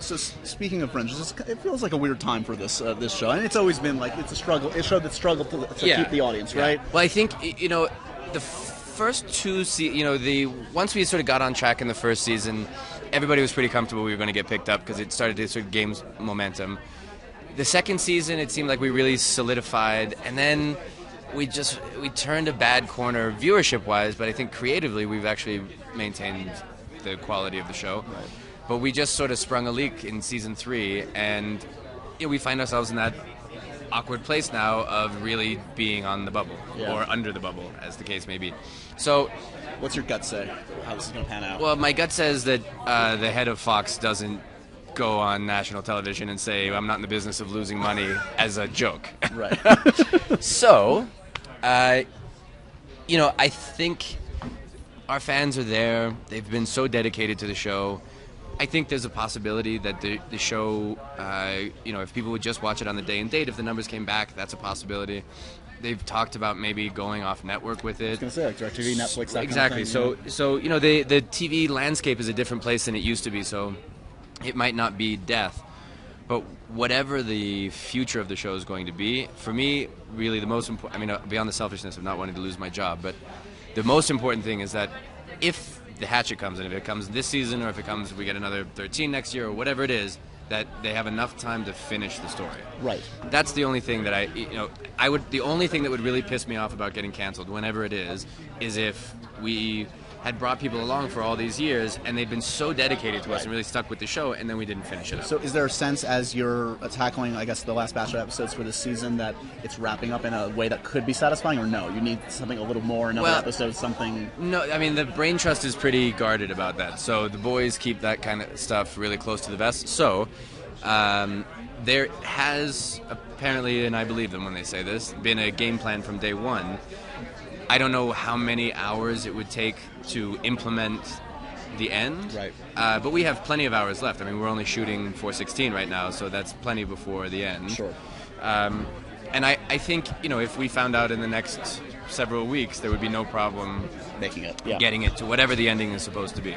So speaking of Fringe, it feels like a weird time for this this show, and it's always been like it's a struggle. It's a show that struggled to keep the audience, right? Well, I think the first two once we sort of got on track in the first season, everybody was pretty comfortable we were going to get picked up because it started to sort of gain momentum. The second season, it seemed like we really solidified, and then we turned a bad corner viewership-wise, but I think creatively we've actually maintained the quality of the show. Right. But we just sort of sprung a leak in season 3, and we find ourselves in that awkward place now of really being on the bubble, or under the bubble, as the case may be. So, what's your gut say? How this is going to pan out? Well, my gut says that the head of Fox doesn't go on national television and say, I'm not in the business of losing money as a joke. Right. So, I think our fans are there. They've been so dedicated to the show. I think there's a possibility that the show, if people would just watch it on the day and date, if the numbers came back, that's a possibility. They've talked about maybe going off network with it. I was going to say, like DirecTV, Netflix, that exactly. Kind of thing, So the TV landscape is a different place than it used to be, so it might not be death. But whatever the future of the show is going to be, for me, really the most important, beyond the selfishness of not wanting to lose my job, but the most important thing is that if the hatchet comes, and if it comes this season, or if it comes, we get another 13 next year, or whatever it is, that they have enough time to finish the story. Right. That's the only thing that the only thing that would really piss me off about getting canceled, whenever it is if we had brought people along for all these years, and they'd been so dedicated to us and really stuck with the show, and then we didn't finish it up. So is there a sense, as you're tackling, I guess, the last batch of episodes for this season, that it's wrapping up in a way that could be satisfying, or no? You need something a little more, another episode, something... No, the brain trust is pretty guarded about that. So the boys keep that kind of stuff really close to the vest. So there has apparently, and I believe them when they say this, been a game plan from day one. I don't know how many hours it would take to implement the end, right? But we have plenty of hours left. We're only shooting 4/16 right now, so that's plenty before the end. Sure. And I think, if we found out in the next several weeks, there would be no problem making it, getting it to whatever the ending is supposed to be.